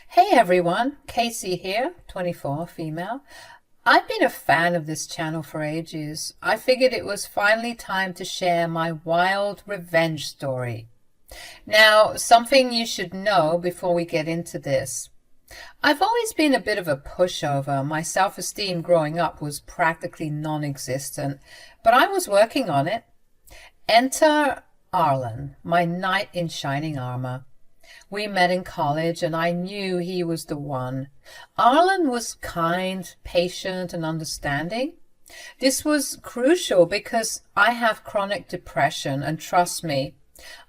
Hey everyone, Casey here, 24, female. I've been a fan of this channel for ages. I figured it was finally time to share my wild revenge story. Now, something you should know before we get into this. I've always been a bit of a pushover. My self-esteem growing up was practically non-existent, but I was working on it. Enter Arlen, my knight in shining armor. We met in college, and I knew he was the one. Arlen was kind, patient, and understanding. This was crucial because I have chronic depression, and trust me,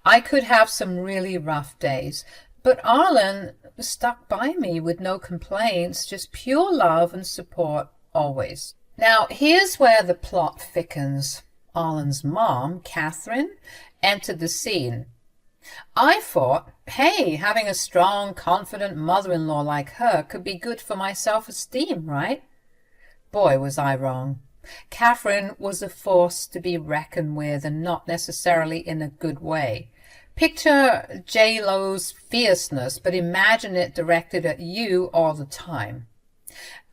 I could have some really rough days. But Arlen stuck by me with no complaints, just pure love and support always. Now, here's where the plot thickens. Arlen's mom, Catherine, entered the scene. I thought, hey, having a strong, confident mother-in-law like her could be good for my self-esteem, right? Boy, was I wrong. Catherine was a force to be reckoned with, and not necessarily in a good way. Picture J-Lo's fierceness, but imagine it directed at you all the time.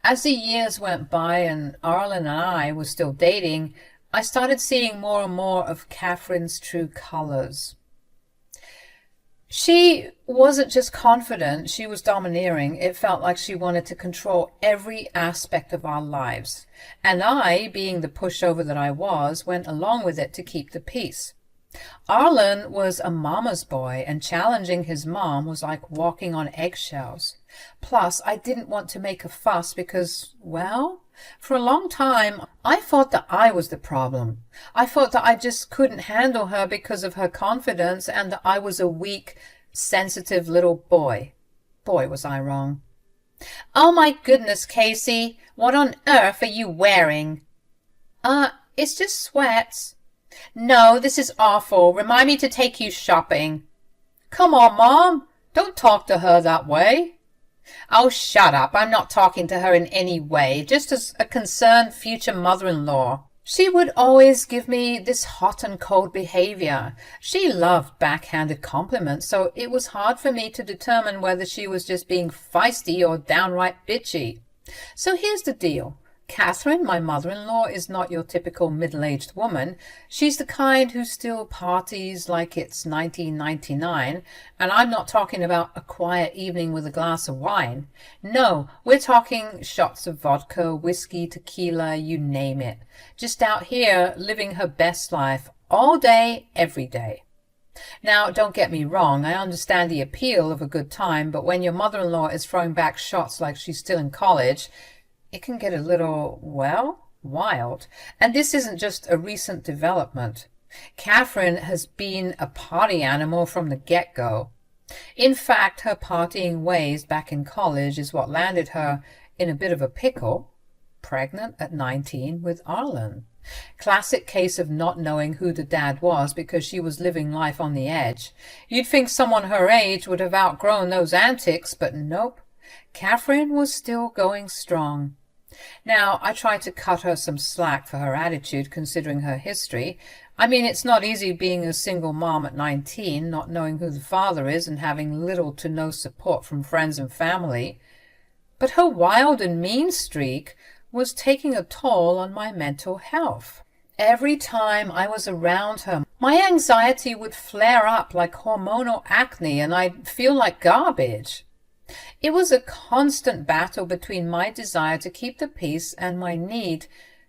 As the years went by and Arlen and I were still dating, I started seeing more and more of Catherine's true colors. She wasn't just confident, she was domineering. It felt like she wanted to control every aspect of our lives. And I, being the pushover that I was, went along with it to keep the peace. Arlen was a mama's boy, and challenging his mom was like walking on eggshells. Plus, I didn't want to make a fuss because, well, for a long time, I thought that I was the problem. I thought that I just couldn't handle her because of her confidence and that I was a weak, sensitive little boy. Boy, was I wrong. Oh my goodness, Casey, what on earth are you wearing? It's just sweats. No, this is awful. Remind me to take you shopping. Come on, Mom. Don't talk to her that way. Oh, shut up. I'm not talking to her in any way, just as a concerned future mother-in-law. She would always give me this hot and cold behavior. She loved backhanded compliments, so it was hard for me to determine whether she was just being feisty or downright bitchy. So here's the deal. Catherine, my mother-in-law, is not your typical middle-aged woman. She's the kind who still parties like it's 1999, and I'm not talking about a quiet evening with a glass of wine. No, we're talking shots of vodka, whiskey, tequila, you name it. Just out here living her best life all day, every day. Now, don't get me wrong, I understand the appeal of a good time, but when your mother-in-law is throwing back shots like she's still in college, it can get a little, well, wild. And this isn't just a recent development. Catherine has been a party animal from the get-go. In fact, her partying ways back in college is what landed her in a bit of a pickle, pregnant at 19 with Arlen. Classic case of not knowing who the dad was because she was living life on the edge. You'd think someone her age would have outgrown those antics, but nope. Catherine was still going strong. Now, I tried to cut her some slack for her attitude, considering her history. I mean, it's not easy being a single mom at 19, not knowing who the father is and having little to no support from friends and family. But her wild and mean streak was taking a toll on my mental health. Every time I was around her, my anxiety would flare up like hormonal acne, and I'd feel like garbage. It was a constant battle between my desire to keep the peace and my need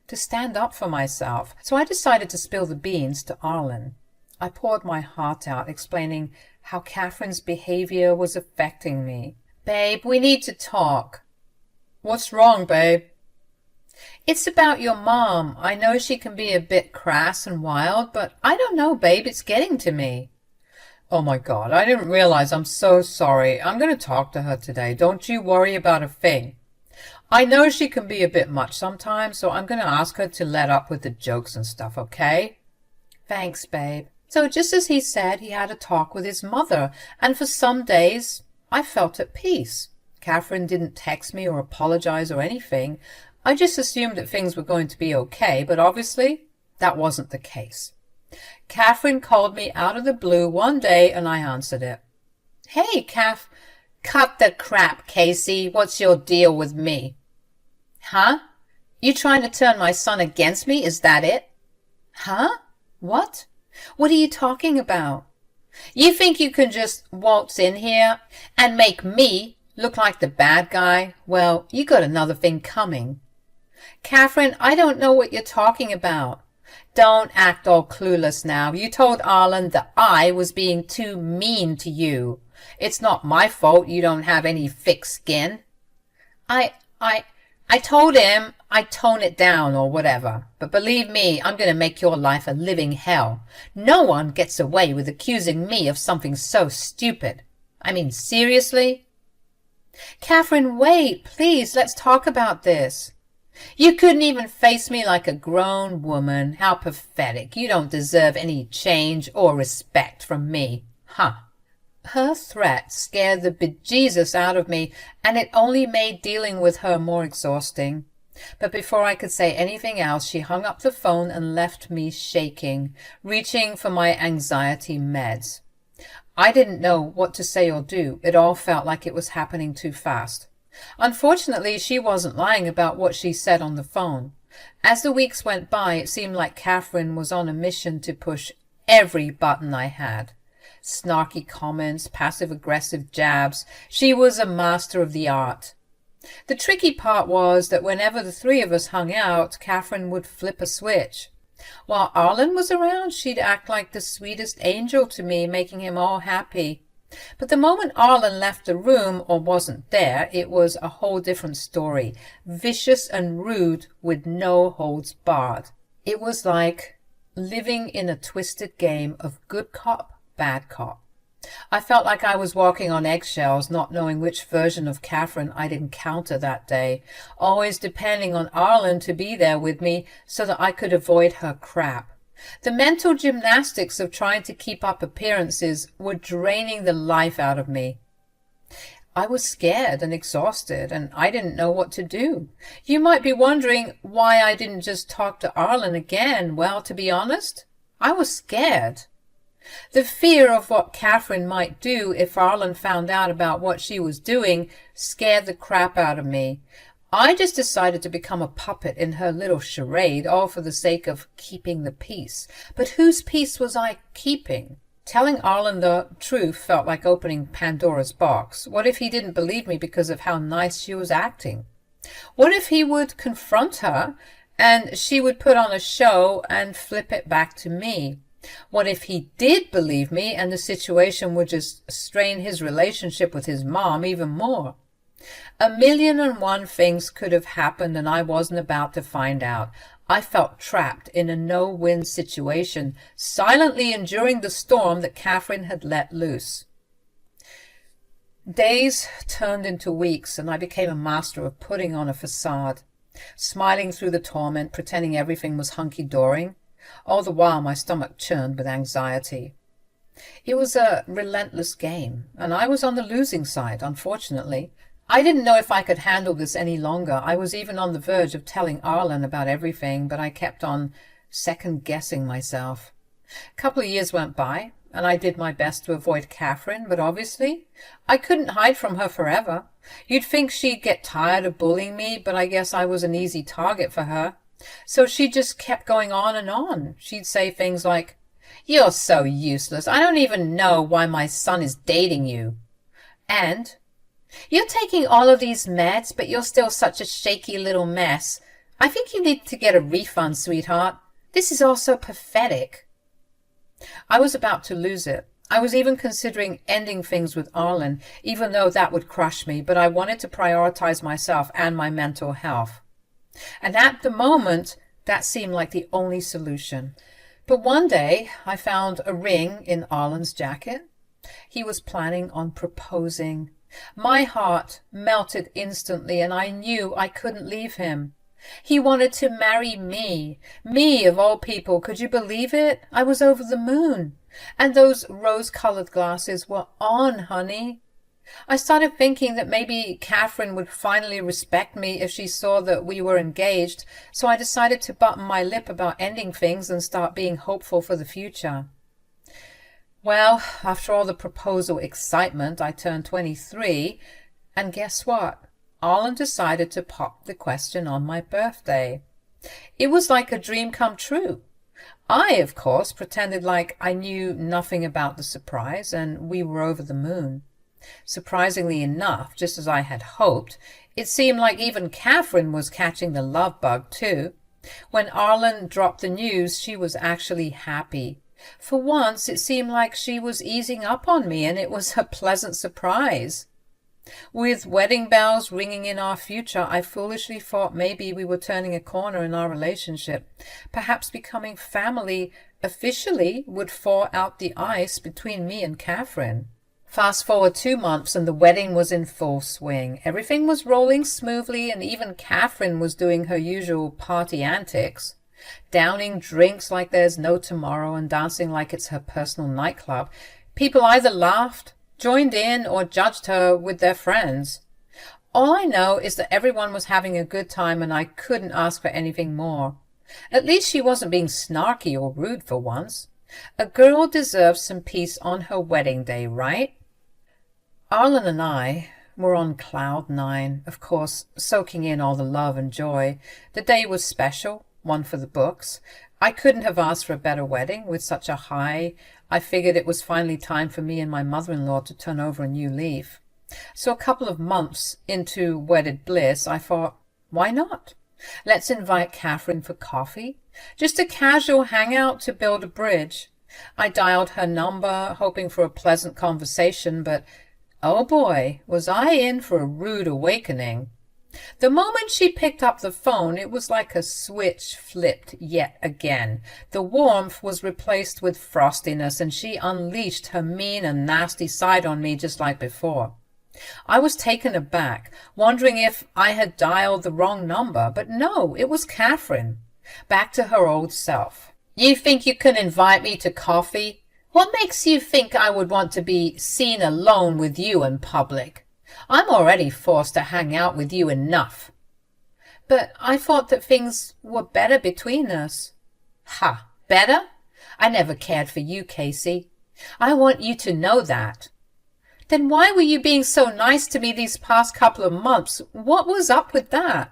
to stand up for myself. So I decided to spill the beans to Arlen. I poured my heart out, explaining how Catherine's behavior was affecting me. Babe, we need to talk. What's wrong, babe? It's about your mom. I know she can be a bit crass and wild, but I don't know, babe, it's getting to me. Oh my God, I didn't realize. I'm so sorry. I'm going to talk to her today. Don't you worry about a thing. I know she can be a bit much sometimes, so I'm going to ask her to let up with the jokes and stuff, okay? Thanks, babe. So just as he said, he had a talk with his mother, and for some days I felt at peace. Catherine didn't text me or apologize or anything. I just assumed that things were going to be okay, but obviously that wasn't the case. Catherine called me out of the blue one day and I answered it. Hey, Kath, Cut the crap, Casey. What's your deal with me? Huh? You trying to turn my son against me? Is that it? Huh? What? What are you talking about? You think you can just waltz in here and make me look like the bad guy? Well, you got another thing coming. Catherine, I don't know what you're talking about. Don't act all clueless now. You told Arlen that I was being too mean to you. It's not my fault you don't have any thick skin. I told him I'd tone it down or whatever. But believe me, I'm going to make your life a living hell. No one gets away with accusing me of something so stupid. I mean, seriously? Catherine, wait, please, let's talk about this. You couldn't even face me like a grown woman. How pathetic. You don't deserve any change or respect from me. Huh. Her threat scared the bejesus out of me, and it only made dealing with her more exhausting. But before I could say anything else, she hung up the phone and left me shaking, reaching for my anxiety meds. I didn't know what to say or do. It all felt like it was happening too fast. Unfortunately, she wasn't lying about what she said on the phone. As the weeks went by, it seemed like Catherine was on a mission to push every button I had. Snarky comments, passive-aggressive jabs. She was a master of the art. The tricky part was that whenever the three of us hung out, Catherine would flip a switch. While Arlen was around, she'd act like the sweetest angel to me, making him all happy. But the moment Arlen left the room or wasn't there, it was a whole different story, vicious and rude with no holds barred. It was like living in a twisted game of good cop, bad cop. I felt like I was walking on eggshells, not knowing which version of Catherine I'd encounter that day, always depending on Arlen to be there with me so that I could avoid her crap. The mental gymnastics of trying to keep up appearances were draining the life out of me. I was scared and exhausted, and I didn't know what to do. You might be wondering why I didn't just talk to Arlen again. Well, to be honest, I was scared. The fear of what Catherine might do if Arlen found out about what she was doing scared the crap out of me. I just decided to become a puppet in her little charade, all for the sake of keeping the peace. But whose peace was I keeping? Telling Arlen the truth felt like opening Pandora's box. What if he didn't believe me because of how nice she was acting? What if he would confront her and she would put on a show and flip it back to me? What if he did believe me and the situation would just strain his relationship with his mom even more? 1,000,001 things could have happened, and I wasn't about to find out. I felt trapped in a no-win situation, silently enduring the storm that Catherine had let loose. Days turned into weeks, and I became a master of putting on a facade, smiling through the torment, pretending everything was hunky-dory. All the while my stomach churned with anxiety. It was a relentless game, and I was on the losing side, unfortunately. I didn't know if I could handle this any longer. I was even on the verge of telling Arlen about everything, but I kept on second-guessing myself. A couple of years went by, and I did my best to avoid Catherine, but obviously I couldn't hide from her forever. You'd think she'd get tired of bullying me, but I guess I was an easy target for her. So she just kept going on and on. She'd say things like, "You're so useless. I don't even know why my son is dating you." And, "You're taking all of these meds, but you're still such a shaky little mess. I think you need to get a refund, sweetheart. This is all so pathetic." I was about to lose it. I was even considering ending things with Arlen, even though that would crush me, but I wanted to prioritize myself and my mental health. And at the moment, that seemed like the only solution. But one day, I found a ring in Arlen's jacket. He was planning on proposing. My heart melted instantly, and I knew I couldn't leave him. He wanted to marry me. Me, of all people. Could you believe it? I was over the moon. And those rose-colored glasses were on, honey. I started thinking that maybe Catherine would finally respect me if she saw that we were engaged, so I decided to button my lip about ending things and start being hopeful for the future. Well, after all the proposal excitement, I turned 23, and guess what? Arlen decided to pop the question on my birthday. It was like a dream come true. I, of course, pretended like I knew nothing about the surprise, and we were over the moon. Surprisingly enough, just as I had hoped, it seemed like even Catherine was catching the love bug too. When Arlen dropped the news, she was actually happy. For once, it seemed like she was easing up on me, and it was a pleasant surprise. With wedding bells ringing in our future, I foolishly thought maybe we were turning a corner in our relationship. Perhaps becoming family officially would thaw out the ice between me and Catherine. Fast forward 2 months and the wedding was in full swing. Everything was rolling smoothly, and even Catherine was doing her usual party antics, downing drinks like there's no tomorrow and dancing like it's her personal nightclub. People either laughed, joined in, or judged her with their friends. All I know is that everyone was having a good time, and I couldn't ask for anything more. At least she wasn't being snarky or rude for once. A girl deserves some peace on her wedding day, right? Arlen and I were on cloud nine, of course, soaking in all the love and joy. The day was special, one for the books. I couldn't have asked for a better wedding with such a high. I figured it was finally time for me and my mother-in-law to turn over a new leaf. So a couple of months into wedded bliss, I thought, why not? Let's invite Catherine for coffee. Just a casual hangout to build a bridge. I dialed her number, hoping for a pleasant conversation, but oh boy, was I in for a rude awakening. The moment she picked up the phone, it was like a switch flipped yet again. The warmth was replaced with frostiness, and she unleashed her mean and nasty side on me just like before. I was taken aback, wondering if I had dialed the wrong number, but no, it was Catherine, back to her old self. You think you can invite me to coffee? What makes you think I would want to be seen alone with you in public? I'm already forced to hang out with you enough. But I thought that things were better between us. Ha, better? I never cared for you, Casey. I want you to know that. Then why were you being so nice to me these past couple of months? What was up with that?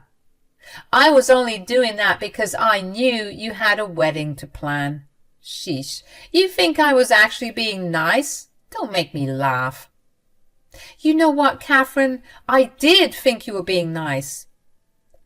I was only doing that because I knew you had a wedding to plan. Sheesh, you think I was actually being nice? Don't make me laugh. You know what, Catherine? I did think you were being nice.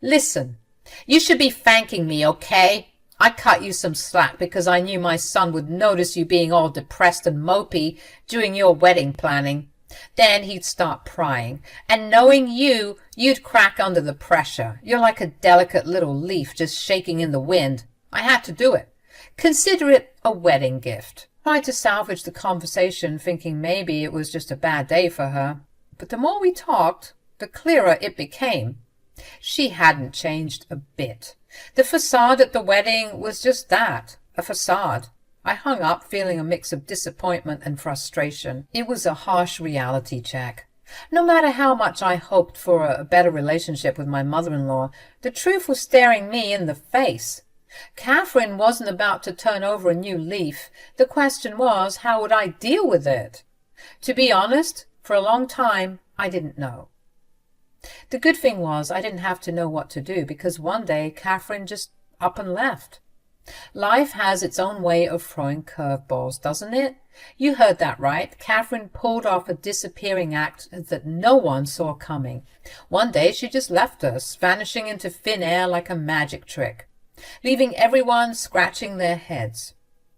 Listen, you should be thanking me, okay? I cut you some slack because I knew my son would notice you being all depressed and mopey during your wedding planning. Then he'd start prying, and knowing you, you'd crack under the pressure. You're like a delicate little leaf just shaking in the wind. I had to do it. Consider it a wedding gift. Tried to salvage the conversation, thinking maybe it was just a bad day for her. But the more we talked, the clearer it became. She hadn't changed a bit. The facade at the wedding was just that, a facade. I hung up feeling a mix of disappointment and frustration. It was a harsh reality check. No matter how much I hoped for a better relationship with my mother-in-law, the truth was staring me in the face. Catherine wasn't about to turn over a new leaf. The question was, how would I deal with it? To be honest, for a long time, I didn't know. The good thing was I didn't have to know what to do, because one day Catherine just up and left. Life has its own way of throwing curveballs, doesn't it? You heard that right. Catherine pulled off a disappearing act that no one saw coming. One day she just left us, vanishing into thin air like a magic trick, leaving everyone scratching their heads.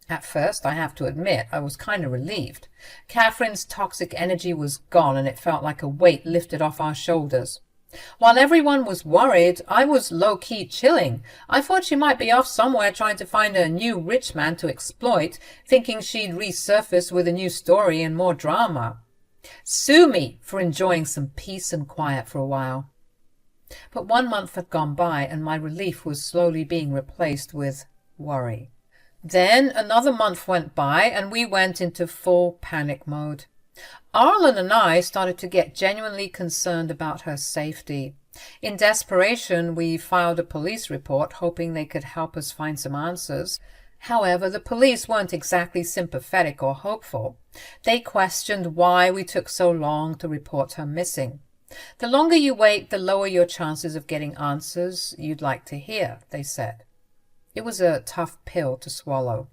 At first, I have to admit, I was kind of relieved. Catherine's toxic energy was gone, and it felt like a weight lifted off our shoulders. While everyone was worried, I was low-key chilling. I thought she might be off somewhere trying to find a new rich man to exploit, thinking she'd resurface with a new story and more drama. Sue me for enjoying some peace and quiet for a while. But 1 month had gone by, and my relief was slowly being replaced with worry. Then another month went by, and we went into full panic mode. Arlen and I started to get genuinely concerned about her safety. In desperation, we filed a police report, hoping they could help us find some answers. However, the police weren't exactly sympathetic or hopeful. They questioned why we took so long to report her missing. The longer you wait, the lower your chances of getting answers you'd like to hear, they said. It was a tough pill to swallow.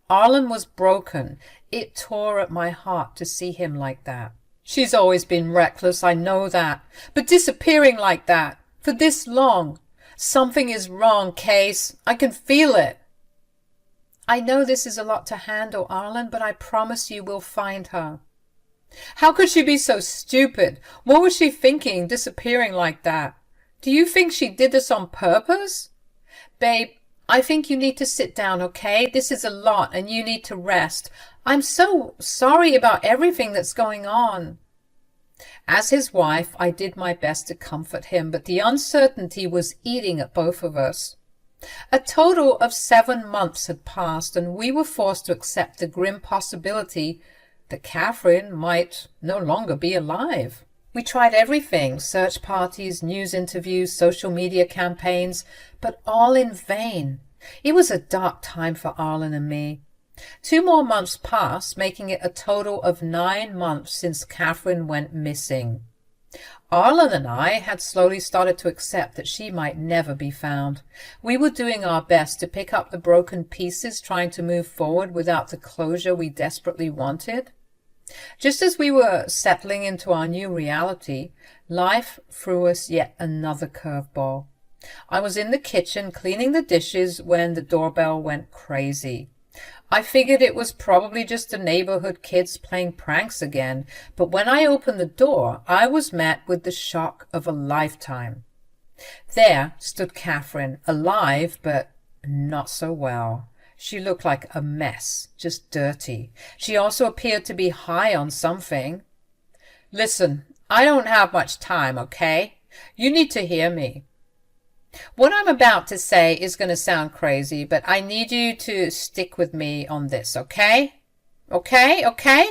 Arlen was broken. It tore at my heart to see him like that. She's always been reckless, I know that. But disappearing like that, for this long. Something is wrong, Case. I can feel it. I know this is a lot to handle, Arlen, but I promise you we'll find her. How could she be so stupid? What was she thinking, disappearing like that? Do you think she did this on purpose? Babe, I think you need to sit down, okay? This is a lot and you need to rest. I'm so sorry about everything that's going on. As his wife, I did my best to comfort him, but the uncertainty was eating at both of us. A total of 7 months had passed, and we were forced to accept the grim possibility that Catherine might no longer be alive. We tried everything, search parties, news interviews, social media campaigns, but all in vain. It was a dark time for Arlen and me. 2 more months passed, making it a total of 9 months since Catherine went missing. Arlen and I had slowly started to accept that she might never be found. We were doing our best to pick up the broken pieces, trying to move forward without the closure we desperately wanted. Just as we were settling into our new reality, life threw us yet another curveball. I was in the kitchen cleaning the dishes when the doorbell went crazy. I figured it was probably just the neighborhood kids playing pranks again, but when I opened the door, I was met with the shock of a lifetime. There stood Catherine, alive, but not so well. She looked like a mess, just dirty. She also appeared to be high on something. Listen, I don't have much time, okay? You need to hear me. What I'm about to say is going to sound crazy, but I need you to stick with me on this, okay? Okay?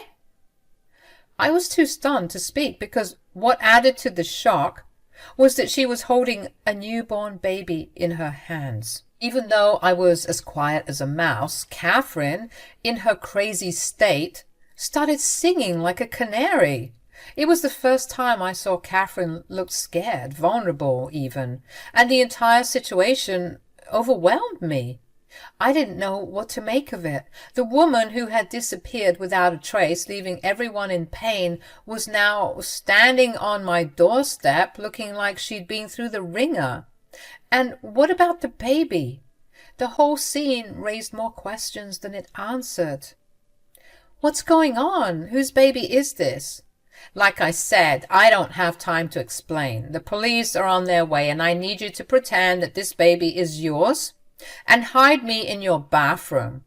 I was too stunned to speak because what added to the shock was that she was holding a newborn baby in her hands. Even though I was as quiet as a mouse, Catherine, in her crazy state, started singing like a canary. It was the first time I saw Catherine look scared, vulnerable even, and the entire situation overwhelmed me. I didn't know what to make of it. The woman who had disappeared without a trace, leaving everyone in pain, was now standing on my doorstep looking like she'd been through the ringer. And what about the baby? The whole scene raised more questions than it answered. What's going on? Whose baby is this? Like I said, I don't have time to explain. The police are on their way, and I need you to pretend that this baby is yours and hide me in your bathroom.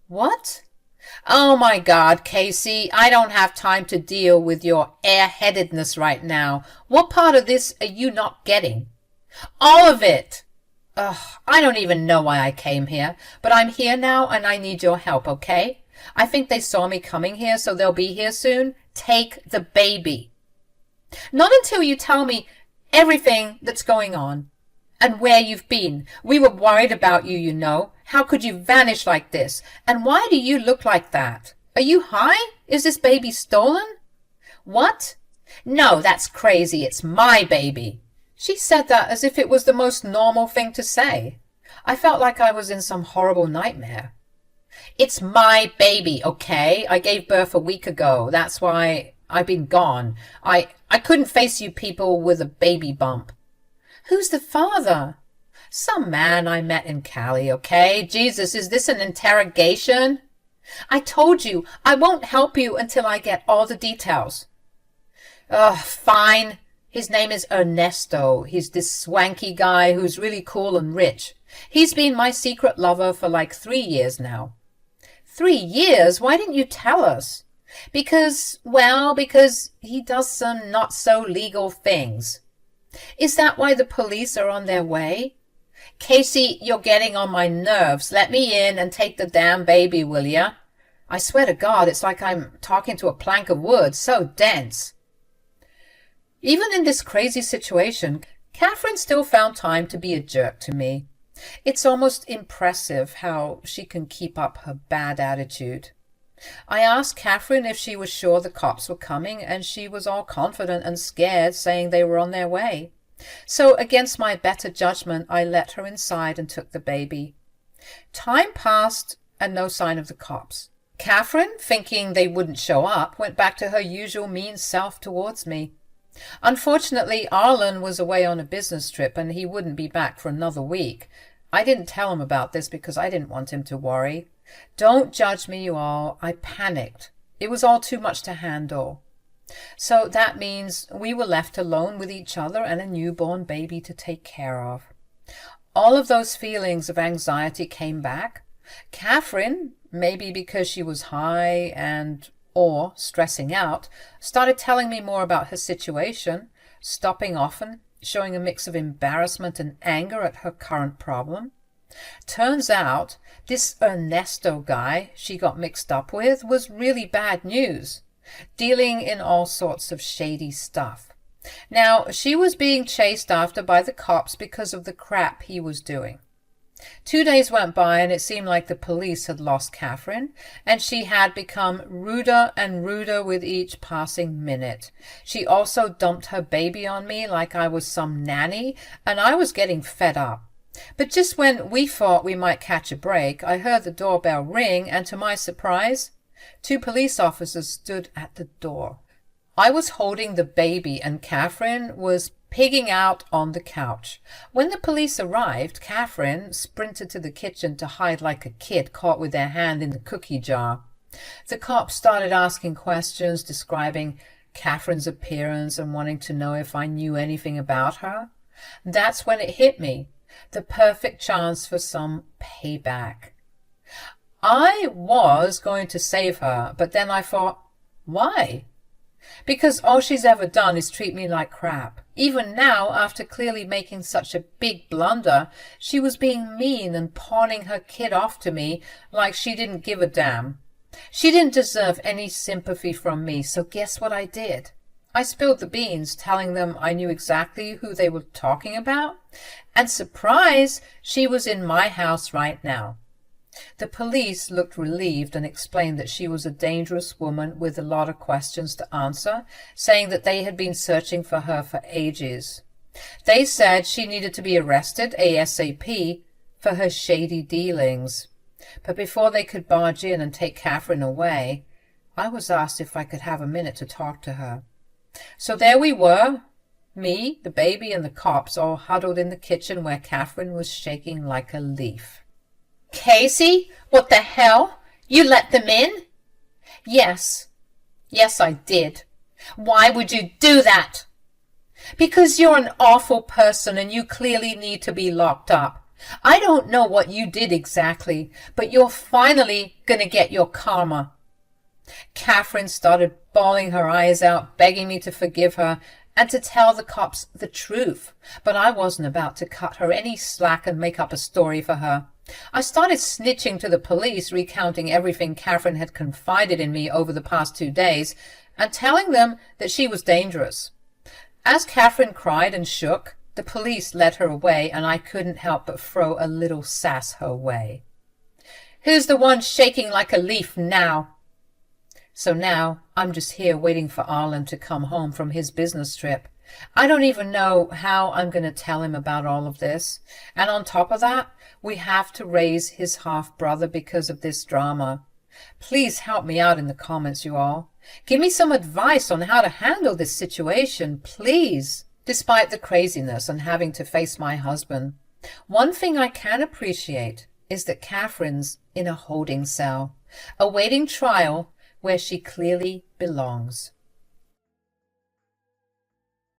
What? Oh my God, Casey, I don't have time to deal with your airheadedness right now. What part of this are you not getting? All of it. Ugh, I don't even know why I came here, but I'm here now and I need your help, okay? I think they saw me coming here, so they'll be here soon. Take the baby. Not until you tell me everything that's going on and where you've been. We were worried about you, you know. How could you vanish like this? And why do you look like that? Are you high? Is this baby stolen? What? No, that's crazy. It's my baby. She said that as if it was the most normal thing to say. I felt like I was in some horrible nightmare. It's my baby, okay? I gave birth a week ago. That's why I've been gone. I couldn't face you people with a baby bump. Who's the father? Some man I met in Cali, okay? Jesus, is this an interrogation? I told you, I won't help you until I get all the details. Ugh, fine. His name is Ernesto. He's this swanky guy who's really cool and rich. He's been my secret lover for like 3 years now. 3 years? Why didn't you tell us? Because he does some not-so-legal things. Is that why the police are on their way? Casey, you're getting on my nerves. Let me in and take the damn baby, will ya? I swear to God, it's like I'm talking to a plank of wood, so dense. Even in this crazy situation, Catherine still found time to be a jerk to me. It's almost impressive how she can keep up her bad attitude. I asked Catherine if she was sure the cops were coming, and she was all confident and scared, saying they were on their way. So, against my better judgment, I let her inside and took the baby. Time passed and no sign of the cops. Catherine, thinking they wouldn't show up, went back to her usual mean self towards me. Unfortunately, Arlen was away on a business trip and he wouldn't be back for another week. I didn't tell him about this because I didn't want him to worry. Don't judge me, you all. I panicked. It was all too much to handle. So that means we were left alone with each other and a newborn baby to take care of. All of those feelings of anxiety came back. Catherine, maybe because she was high or stressing out, started telling me more about her situation, stopping often, showing a mix of embarrassment and anger at her current problem. Turns out this Ernesto guy she got mixed up with was really bad news, dealing in all sorts of shady stuff. Now, she was being chased after by the cops because of the crap he was doing. 2 days went by and it seemed like the police had lost Catherine, and she had become ruder and ruder with each passing minute. She also dumped her baby on me like I was some nanny, and I was getting fed up. But just when we thought we might catch a break, I heard the doorbell ring, and to my surprise, 2 police officers stood at the door. I was holding the baby and Catherine was pigging out on the couch. When the police arrived, Catherine sprinted to the kitchen to hide like a kid caught with their hand in the cookie jar. The cops started asking questions, describing Catherine's appearance and wanting to know if I knew anything about her. That's when it hit me, the perfect chance for some payback. I was going to save her, but then I thought, why? Because all she's ever done is treat me like crap. Even now, after clearly making such a big blunder, she was being mean and pawning her kid off to me like she didn't give a damn. She didn't deserve any sympathy from me, so guess what I did? I spilled the beans, telling them I knew exactly who they were talking about, and surprise, she was in my house right now. The police looked relieved and explained that she was a dangerous woman with a lot of questions to answer, saying that they had been searching for her for ages. They said she needed to be arrested ASAP for her shady dealings. But before they could barge in and take Catherine away, I was asked if I could have a minute to talk to her. So there we were, me, the baby, and the cops all huddled in the kitchen where Catherine was shaking like a leaf. Casey, what the hell? You let them in? Yes, I did. Why would you do that? Because you're an awful person and you clearly need to be locked up. I don't know what you did exactly, but you're finally gonna get your karma. Catherine started bawling her eyes out, begging me to forgive her and to tell the cops the truth, but I wasn't about to cut her any slack and make up a story for her. I started snitching to the police, recounting everything Catherine had confided in me over the past 2 days, and telling them that she was dangerous. As Catherine cried and shook, the police led her away, and I couldn't help but throw a little sass her way. Who's the one shaking like a leaf now? So now I'm just here waiting for Arlen to come home from his business trip. I don't even know how I'm going to tell him about all of this. And on top of that, we have to raise his half-brother because of this drama. Please help me out in the comments, you all. Give me some advice on how to handle this situation, please. Despite the craziness and having to face my husband, one thing I can appreciate is that Catherine's in a holding cell, awaiting trial where she clearly belongs.